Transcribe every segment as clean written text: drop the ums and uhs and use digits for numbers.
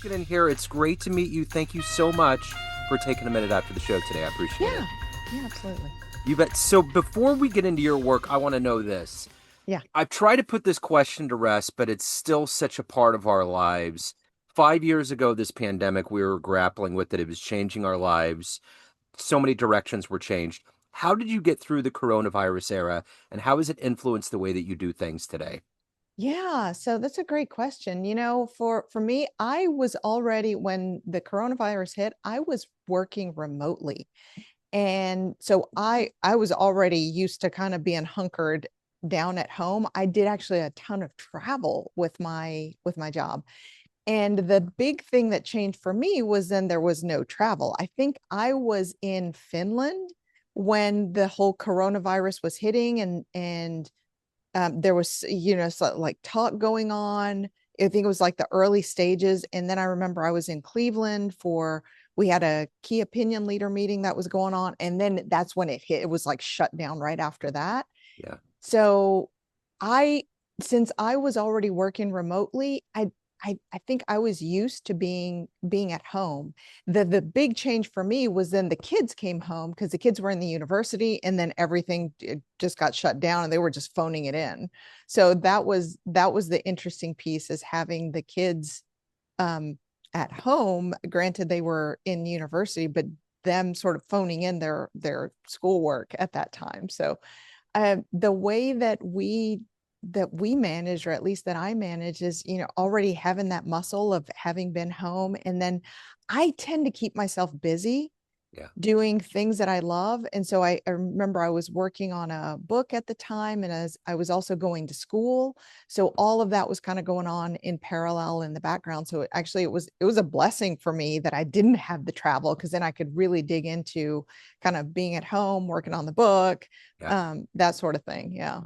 walking in here. It's great to meet you. Thank you so much for taking a minute after the show today. I appreciate it. Yeah. Yeah, absolutely. You bet. So before we get into your work, I want to know this. Yeah. I've tried to put this question to rest, but it's still such a part of our lives. 5 years ago, this pandemic, we were grappling with it. It was changing our lives. So many directions were changed. How did you get through the coronavirus era, and how has it influenced the way that you do things today? Yeah, so that's a great question. For me, I was already when the coronavirus hit, I was working remotely. And so I was already used to kind of being hunkered down at home. I did actually a ton of travel with my job. And the big thing that changed for me was then there was no travel. I think I was in Finland when the whole coronavirus was hitting and there was like talk going on. I think it was like the early stages, and then I remember I was in Cleveland for we had a key opinion leader meeting that was going on, and then that's when it hit. It was like shut down right after that. Yeah. So I since I was already working remotely, I think I was used to being at home. The big change for me was then the kids came home because the kids were in the university, and then everything just got shut down and they were just phoning it in. So that was the interesting piece, is having the kids um at home. Granted, they were in university, but them sort of phoning in their schoolwork at that time. So the way that we manage, or at least that I manage, is already having that muscle of having been home. And then I tend to keep myself busy Yeah. doing things that I love. And so I remember I was working on a book at the time, and as I was also going to school. So all of that was kind of going on in parallel in the background. So it was a blessing for me that I didn't have the travel, because then I could really dig into kind of being at home, working on the book, Yeah. that sort of thing. Yeah.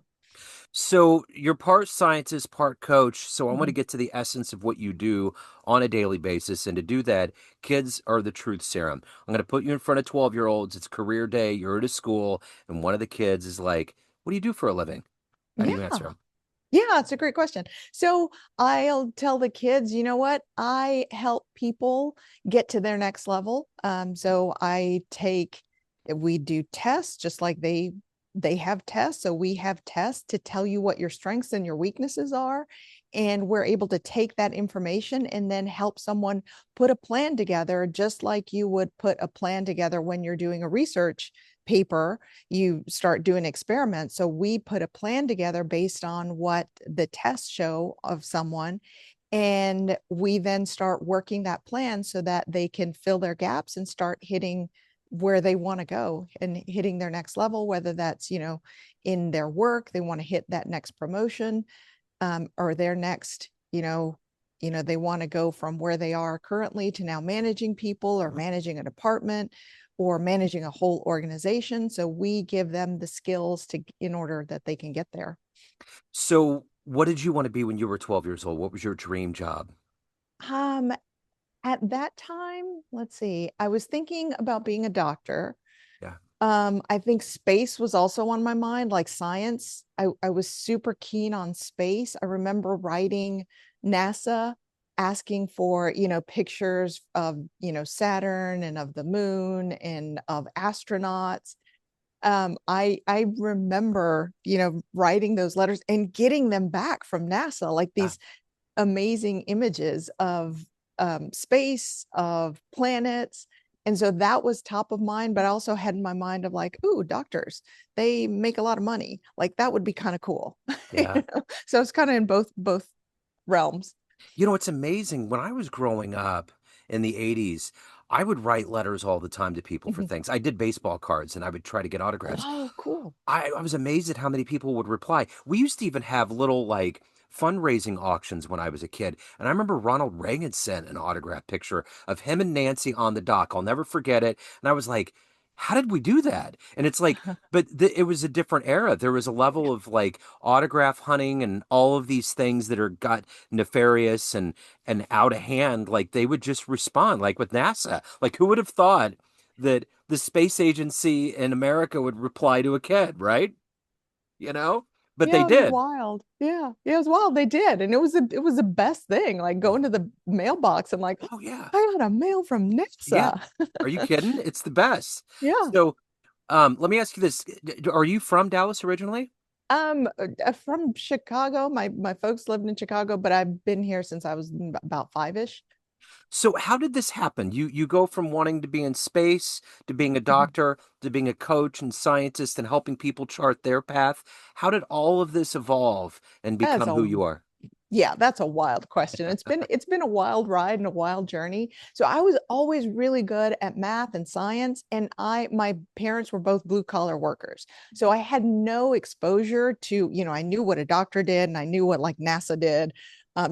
So you're part scientist, part coach. So I want to Mhm. get to the essence of what you do on a daily basis. And to do that, kids are the truth serum. I'm going to put you in front of 12-year-olds. It's career day. You're at a school, and one of the kids is like, "What do you do for a living?" How do you answer Yeah. them? Yeah, it's a great question. So I'll tell the kids, you know what? I help people get to their next level. So we do tests just like they have tests. So we have tests to tell you what your strengths and your weaknesses are. And we're able to take that information and then help someone put a plan together, just like you would put a plan together when you're doing a research paper. You start doing experiments. So we put a plan together based on what the tests show of someone. And we then start working that plan so that they can fill their gaps and start hitting where they want to go and hitting their next level, whether that's, in their work, they want to hit that next promotion, or their next, they want to go from where they are currently to now managing people or managing a department or managing a whole organization. So we give them the skills in order that they can get there. So, what did you want to be when you were 12 years old? What was your dream job? Um, at that time, let's see, I was thinking about being a doctor. Yeah. I think space was also on my mind, like science. I was super keen on space. I remember writing NASA asking for, pictures of, Saturn and of the moon and of astronauts. I remember, writing those letters and getting them back from NASA, like Yeah. these amazing images of space, of planets. And so that was top of mind, but I also had in my mind of like, ooh, doctors, they make a lot of money. Like that would be kind of cool. Yeah. So it's kind of in both realms. It's amazing. When I was growing up in the 80s, I would write letters all the time to people for Mhm. things. I did baseball cards and I would try to get autographs. Oh, cool. I was amazed at how many people would reply. We used to even have little like fundraising auctions when I was a kid. And I remember Ronald Reagan sent an autograph picture of him and Nancy on the dock. I'll never forget it. And I was like, how did we do that? And it's like, but it was a different era. There was a level of like autograph hunting and all of these things that are got nefarious and out of hand. Like they would just respond, like with NASA. Like who would have thought that the space agency in America would reply to a kid, right? You know? but they Yeah, it was did. wild. Yeah, it was wild. They did. And it was the best thing. Like going to the mailbox and like, Oh yeah. I got a mail from Yeah. NASA. Are you kidding? It's the best. Yeah. So, let me ask you this. Are you from Dallas originally? From Chicago. My folks lived in Chicago, but I've been here since I was about five-ish. So how did this happen? You go from wanting to be in space to being a doctor to being a coach and scientist and helping people chart their path. How did all of this evolve and That's become who a you are? Yeah, that's a wild question. It's been a wild ride and a wild journey. So I was always really good at math and science, and I my parents were both blue collar workers. So I had no exposure to, I knew what a doctor did and I knew what like NASA did,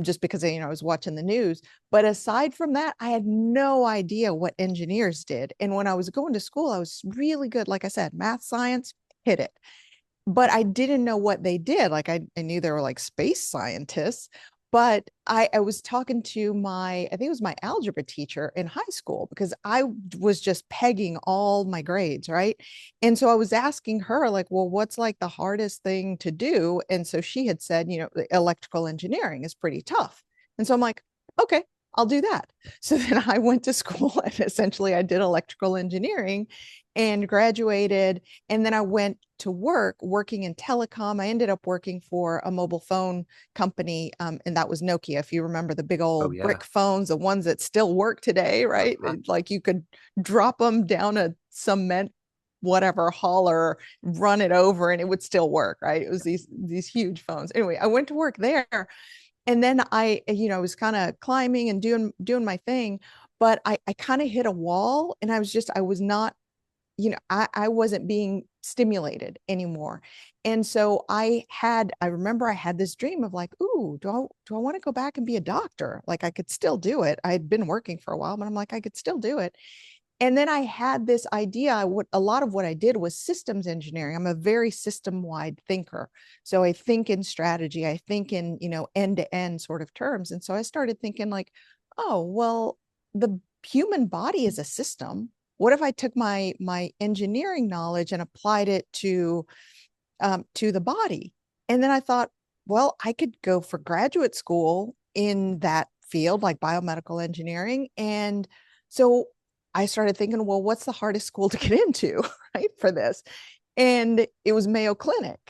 just because I was watching the news. But aside from that, I had no idea what engineers did. And when I was going to school, I was really good, like I said, math, science, hit it, but I didn't know what they did. Like I knew they were like space scientists, but I was talking to I think it was my algebra teacher in high school because I was just pegging all my grades, right? And so I was asking her, like, well, what's like the hardest thing to do? And so she had said, electrical engineering is pretty tough. And so I'm like, okay, I'll do that. So then I went to school and essentially I did electrical engineering and graduated, and then I went to working in telecom. I ended up working for a mobile phone company, and that was Nokia. If you remember the big Oh old yeah. brick phones, the ones that still work today, right? Uh-huh. Like you could drop them down a cement whatever hauler, run it over, and it would still work, right? It was these huge phones. Anyway, I went to work there, and then I was kind of climbing and doing my thing, but I kind of hit a wall, and I was not, I wasn't being stimulated anymore. And so I remember I had this dream of like, ooh, do I want to go back and be a doctor? Like I could still do it. I had been working for a while, but I'm like, I could still do it. And then I had this idea. What a lot of what I did was systems engineering. I'm a very system wide thinker. So I think in strategy, I think in, end to end sort of terms. And so I started thinking like, oh, well, the human body is a system. What if I took my engineering knowledge and applied it to the body? And then I thought, well, I could go for graduate school in that field, like biomedical engineering. And so I started thinking, well, what's the hardest school to get into, right, for this? And it was Mayo Clinic,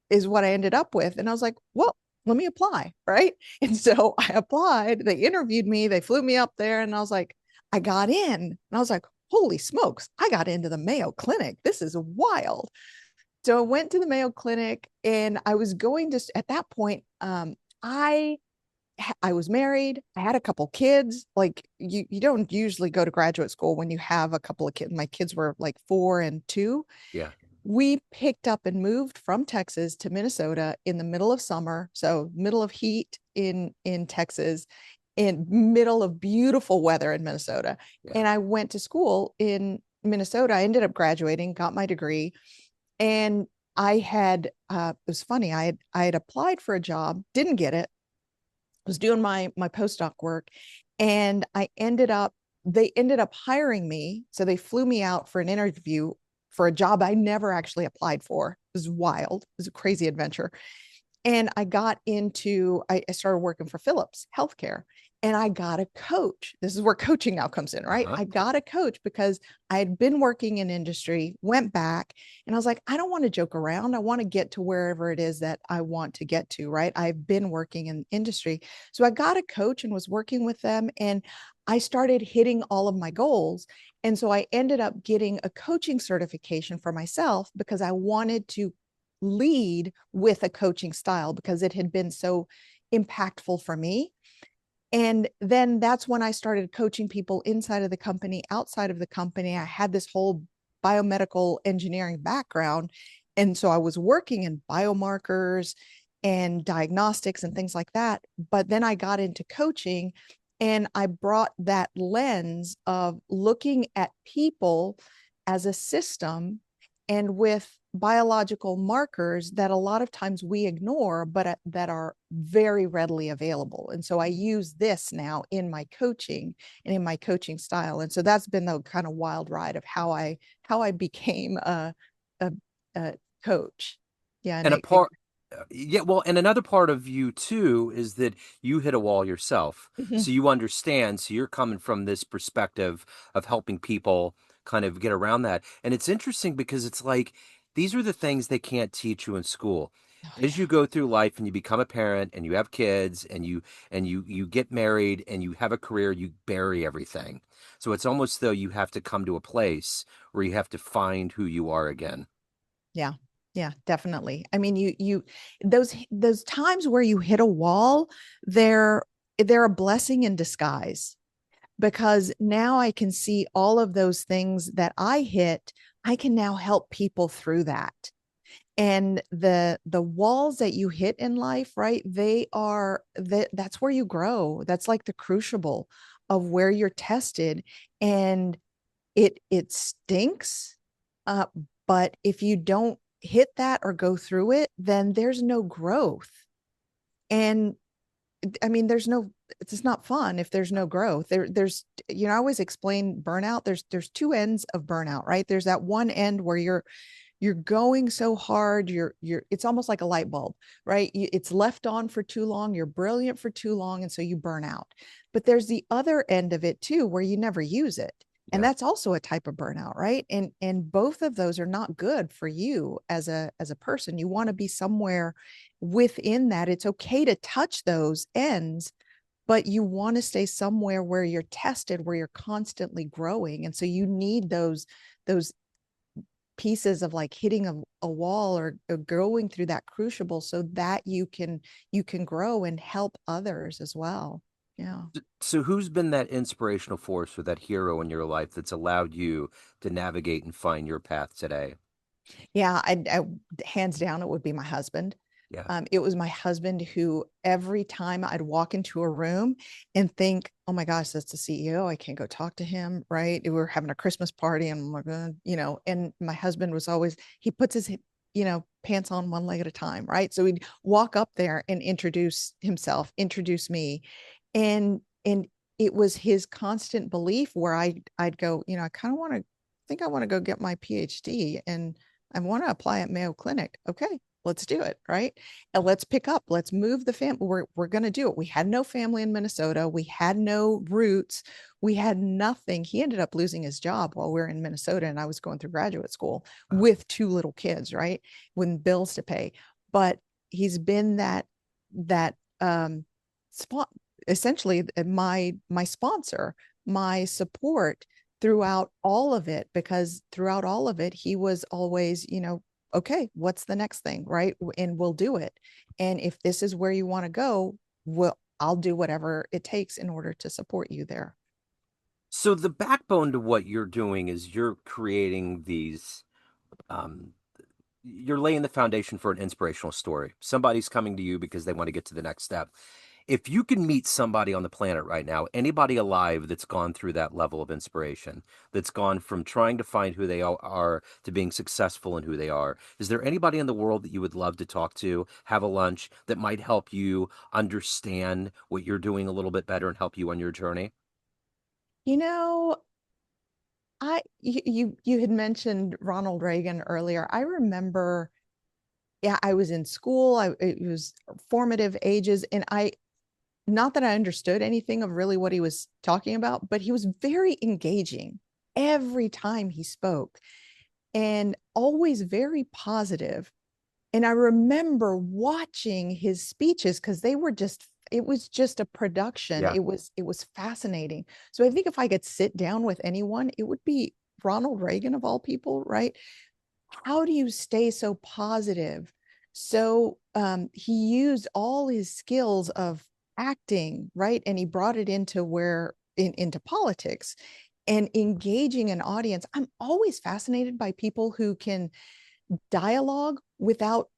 is what I ended up with. And I was like, well, let me apply, right? And so I applied. They interviewed me. They flew me up there, and I was like, I got in, and I was like, holy smokes, I got into the Mayo Clinic. This is wild. So I went to the Mayo Clinic, and I was going to, at that point, I I was married. I had a couple kids. Like you don't usually go to graduate school when you have a couple of kids. My kids were like 4 and 2. Yeah. We picked up and moved from Texas to Minnesota in the middle of summer, so middle of heat in Texas, in middle of beautiful weather in Minnesota. Yeah. And I went to school in Minnesota. I ended up graduating, got my degree, and it was funny. I had applied for a job, didn't get it, was doing my postdoc work, and they ended up hiring me. So they flew me out for an interview for a job I never actually applied for. It was wild. It was a crazy adventure. And I started working for Philips Healthcare, and I got a coach. This is where coaching now comes in, right? Uh-huh. I got a coach because I had been working in industry, went back, and I was like, I don't want to joke around. I want to get to wherever it is that I want to get to, right? I've been working in industry. So I got a coach and was working with them, and I started hitting all of my goals. And so I ended up getting a coaching certification for myself because I wanted to lead with a coaching style because it had been so impactful for me. And then that's when I started coaching people inside of the company, outside of the company. I had this whole biomedical engineering background. And so I was working in biomarkers and diagnostics and things like that. But then I got into coaching, and I brought that lens of looking at people as a system and with biological markers that a lot of times we ignore, but that are very readily available. And so I use this now in my coaching and in my coaching style. And so that's been the kind of wild ride of how I became a, a coach. Yeah, And and a part Yeah, well, and another part of you too is that you hit a wall yourself. Mhm. So you understand. So you're coming from this perspective of helping people kind of get around that. And it's interesting because it's like these are the things they can't teach you in school. Oh As you yeah. go through life and you become a parent and you have kids and you get married and you have a career, you bury everything. So it's almost though you have to come to a place where you have to find who you are again. Yeah. Yeah, definitely. I mean, those times where you hit a wall, they're they're a blessing in disguise because now I can see all of those things that I hit. I can now help people through that. And the walls that you hit in life, right? That's where you grow. That's like the crucible of where you're tested. And it stinks. Uh, but if you don't hit that or go through it, then there's no growth. And I mean, it's not fun if there's no growth. I always explain burnout. There's two ends of burnout, right? There's that one end where you're going so hard, it's almost like a light bulb, right? It's left on for too long, you're brilliant for too long, and so you burn out. But there's the other end of it too, where you never use it. And Yeah. that's also a type of burnout, right? And both of those are not good for you as a person. You want to be somewhere within that. It's okay to touch those ends, but you want to stay somewhere where you're tested, where you're constantly growing. And so you need those pieces of like hitting a wall or going through that crucible so that you can grow and help others as well. Yeah. So who's been that inspirational force or that hero in your life that's allowed you to navigate and find your path today? Yeah, I hands down it would be my husband. Yeah. It was my husband who every time I'd walk into a room and think, oh my gosh, that's the CEO. I can't go talk to him. Right. We were having a Christmas party and I'm like, and my husband was always, he puts his, pants on one leg at a time. Right. So he'd walk up there and introduce himself, introduce me. And it was his constant belief where I'd go, I kind of want to think I want to go get my PhD and I want to apply at Mayo Clinic. Okay, let's do it. Right. And let's pick up, let's move the family. We're going to do it. We had no family in Minnesota. We had no roots. We had nothing. He ended up losing his job while we were in Minnesota and I was going through graduate school Wow. with two little kids, right? With bills to pay. But he's been that spot essentially my sponsor, my support throughout all of it, because throughout all of it he was always, okay, what's the next thing, right? And we'll do it. And if this is where you want to go, I'll do whatever it takes in order to support you there. So the backbone to what you're doing is you're creating these um you're laying the foundation for an inspirational story. Somebody's coming to you because they want to get to the next step. If you can meet somebody on the planet right now, anybody alive that's gone through that level of inspiration, that's gone from trying to find who they are to being successful in who they are, is there anybody in the world that you would love to talk to, have a lunch that might help you understand what you're doing a little bit better and help you on your journey? You know, you had mentioned Ronald Reagan earlier. I remember, yeah, I was in school. It was formative ages, and I not that I understood anything of really what he was talking about, but he was very engaging every time he spoke and always very positive. And I remember watching his speeches because it was just a production. Yeah. It was fascinating. So I think if I could sit down with anyone, it would be Ronald Reagan of all people, right? How do you stay so positive? So he used all his skills of acting, right? And he brought it into politics and engaging an audience. I'm always fascinated by people who can dialogue without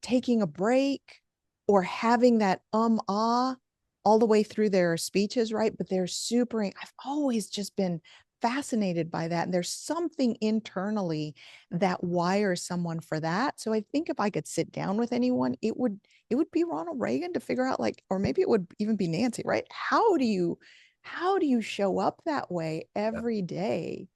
taking a break or having that all the way through their speeches, right? But I've always just been fascinated by that. And there's something internally that wires someone for that. So I think if I could sit down with anyone, it would be Ronald Reagan to figure out like, or maybe it would even be Nancy, right? How do you show up that way Yeah. every day?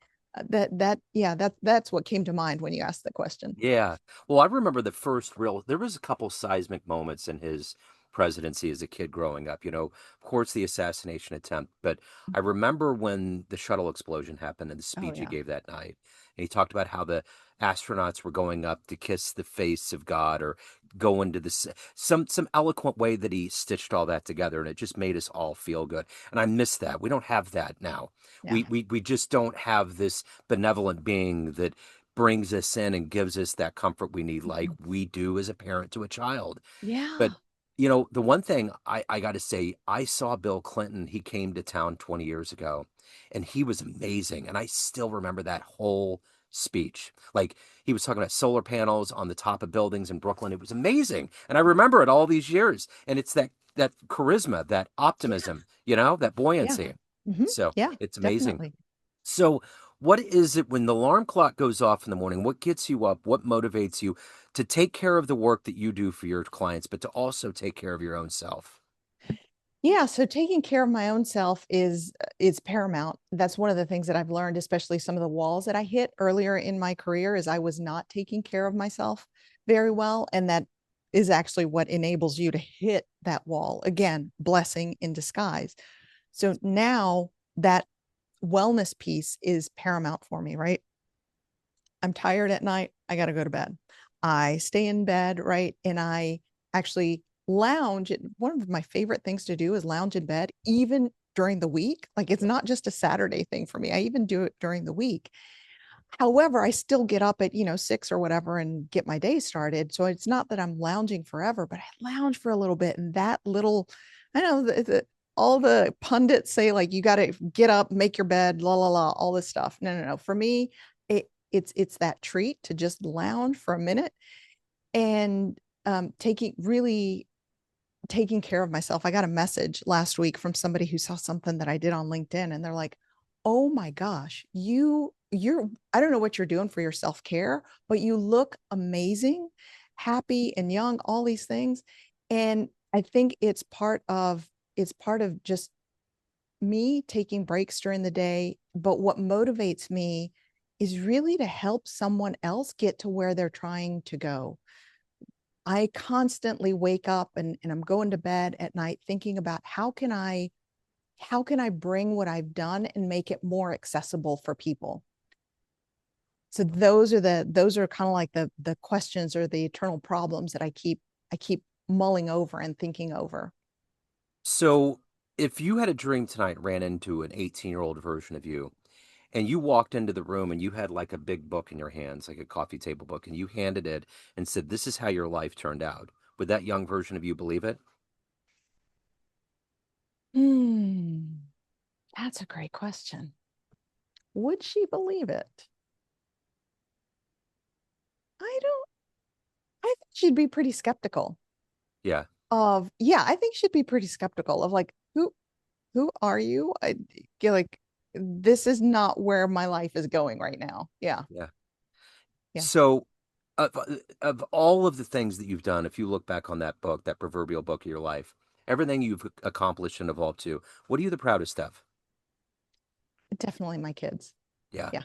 That's what came to mind when you asked the question. Yeah. Well, I remember there was a couple seismic moments in his presidency as a kid growing up. Of course, the assassination attempt, but I remember when the shuttle explosion happened and the Oh speech he yeah. gave that night. And he talked about how the astronauts were going up to kiss the face of God or go into some eloquent way that he stitched all that together, and it just made us all feel good. And I miss that. We don't have that now. Yeah. We just don't have this benevolent being that brings us in and gives us that comfort we need, like Mhm. we do as a parent to a child. But, Yeah. the one thing I got to say, I saw Bill Clinton. He came to town 20 years ago and he was amazing. And I still remember that whole speech. Like he was talking about solar panels on the top of buildings in Brooklyn. It was amazing. And I remember it all these years. And it's that charisma, that Yeah. optimism, that Yeah. buoyancy. Hmm. So Yeah, it's amazing. definitely. So, what is it when the alarm clock goes off in the morning? What gets you up? What motivates you to take care of the work that you do for your clients, but to also take care of your own self? Yeah, so taking care of my own self is paramount. That's one of the things that I've learned, especially some of the walls that I hit earlier in my career, is I was not taking care of myself very well, and that is actually what enables you to hit that wall. Again, blessing in disguise. So now that wellness piece is paramount for me, right? I'm tired at night. I got to go to bed. I stay in bed, right? And I actually lounge. One of my favorite things to do is lounge in bed, even during the week. Like it's not just a Saturday thing for me. I even do it during the week. However, I still get up at, 6 or whatever and get my day started. So it's not that I'm lounging forever, but I lounge for a little bit. And that little, I know all the pundits say like you got to get up, make your bed, la la la, all this stuff. No, no, no. For me, it's that treat to just lounge for a minute and taking care of myself. I got a message last week from somebody who saw something that I did on LinkedIn and they're like, "Oh my gosh, you're I don't know what you're doing for your self-care, but you look amazing, happy and young, all these things." And I think it's part of just me taking breaks during the day, but what motivates me is really to help someone else get to where they're trying to go. I constantly wake up and I'm going to bed at night thinking about how can I bring what I've done and make it more accessible for people. So those are kind of like the questions or the eternal problems that I keep mulling over and thinking over. So, if you had a dream tonight, ran into an 18-year-old version of you, and you walked into the room and you had like a big book in your hands, like a coffee table book, and you handed it and said, "This is how your life turned out," would that young version of you believe it? Hmm, that's a great question. Would she believe it? I don't. I think she'd be pretty skeptical Yeah, of. Yeah, I think she'd be pretty skeptical of like who are you? I feel like this is not where my life is going right now. Yeah, yeah. yeah. So, of all of the things that you've done, if you look back on that book, that proverbial book of your life, everything you've accomplished and evolved to, what are you the proudest of? Definitely my kids. Yeah. Yeah,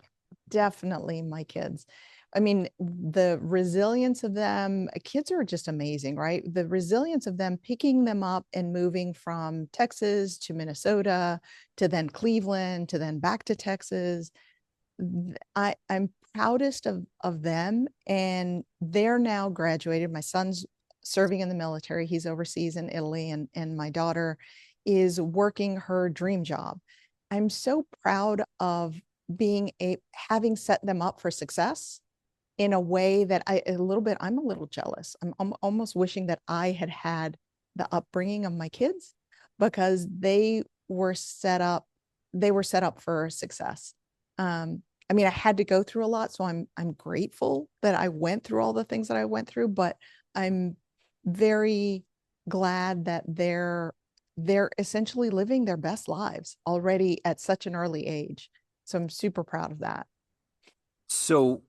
definitely my kids. I mean, the resilience of them, kids are just amazing, right? The resilience of them picking them up and moving from Texas to Minnesota to then Cleveland to then back to Texas. I'm proudest of them, and they're now graduated. My son's serving in the military. He's overseas in Italy, and my daughter is working her dream job. I'm so proud of having set them up for success in a way that I'm a little jealous. I'm almost wishing that I had had the upbringing of my kids because they were set up for success. I mean, I had to go through a lot, so I'm grateful that I went through all the things that I went through, but I'm very glad that they're essentially living their best lives already at such an early age. So I'm super proud of that. So,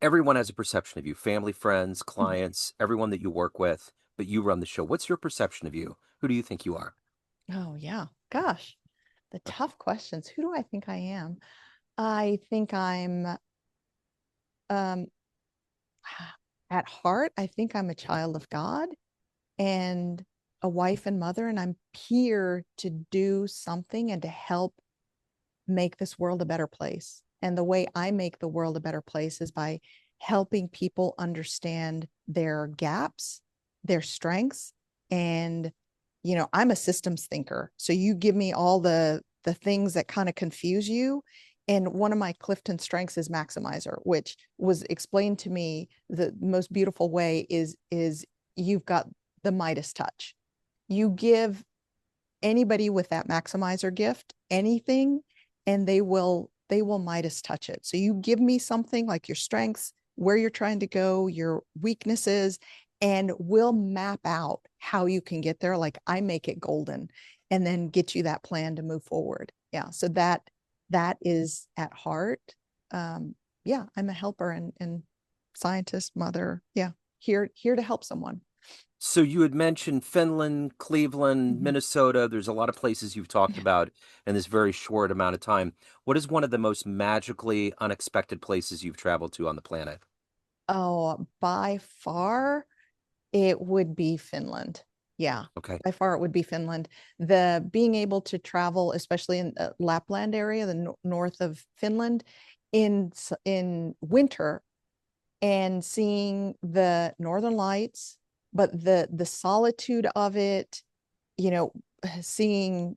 everyone has a perception of you, family, friends, clients, everyone that you work with, but you run the show. What's your perception of you? Who do you think you are? Oh yeah. Gosh, the tough questions. Who do I think I am? I think I'm um at heart, I think I'm a child of God and a wife and mother, and I'm here to do something and to help make this world a better place. And the way I make the world a better place is by helping people understand their gaps, their strengths, and I'm a systems thinker. So you give me all the things that kind of confuse you, and one of my Clifton strengths is maximizer, which was explained to me the most beautiful way is you've got the Midas touch. You give anybody with that maximizer gift anything and they will Midas touch it. So you give me something like your strengths, where you're trying to go, your weaknesses, and we'll map out how you can get there. Like I make it golden and then get you that plan to move forward. Yeah. So that is at heart. Yeah, I'm a helper and scientist, mother. Yeah. Here to help someone. So you had mentioned Finland, Cleveland, Mhm. Minnesota. There's a lot of places you've talked about in this very short amount of time. What is one of the most magically unexpected places you've traveled to on the planet? Oh, by far, it would be Finland. Yeah, Okay. by far it would be Finland. The being able to travel, especially in the Lapland area, the north of Finland, in winter and seeing the northern lights, but the solitude of it, you know, seeing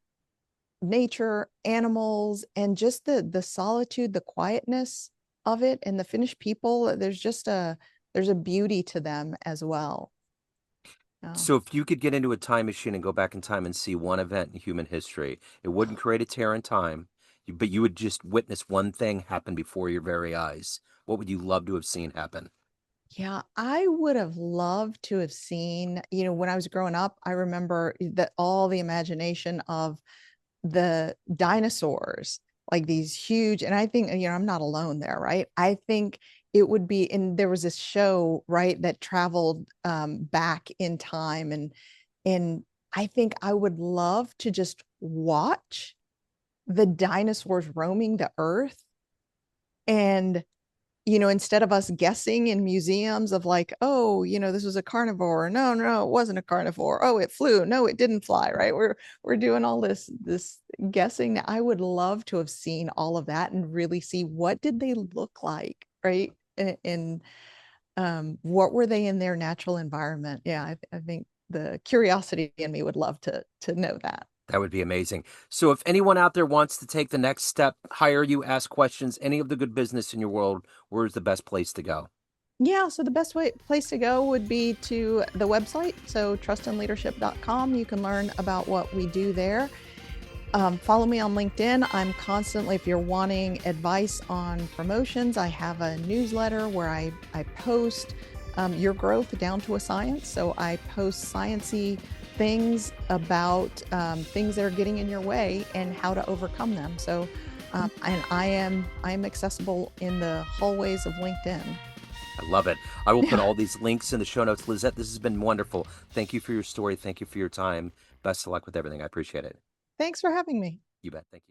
nature, animals, and just the solitude, the quietness of it, and the Finnish people. There's a beauty to them as well. Oh, So if you could get into a time machine and go back in time and see one event in human history, it wouldn't create a tear in time, but you would just witness one thing happen before your very eyes. What would you love to have seen happen? yeah, I would have loved to have seen, when I was growing up, I remember that all the imagination of the dinosaurs, like these huge, and I think, I'm not alone there, right? I think it would be, and there was this show, right, that traveled back in time, and I think I would love to just watch the dinosaurs roaming the earth and instead of us guessing in museums of like, oh, this was a carnivore. No, no, it wasn't a carnivore. Oh, it flew. No, it didn't fly, right? We're doing all this guessing. I would love to have seen all of that and really see what did they look like, right? And what were they in their natural environment? Yeah, I think the curiosity in me would love to know that. That would be amazing. So if anyone out there wants to take the next step, hire you, ask questions, any of the good business in your world, where's the best place to go? Yeah, so the best place to go would be to the website. So trustandleadership.com. You can learn about what we do there. Follow me on LinkedIn. I'm constantly, if you're wanting advice on promotions, I have a newsletter where I post your growth down to a science. So I post sciencey things about things that are getting in your way and how to overcome them. So, and I am accessible in the hallways of LinkedIn. I love it. I will put Yeah. all these links in the show notes. Lizette, this has been wonderful. Thank you for your story. Thank you for your time. Best of luck with everything. I appreciate it. Thanks for having me. You bet. Thank you.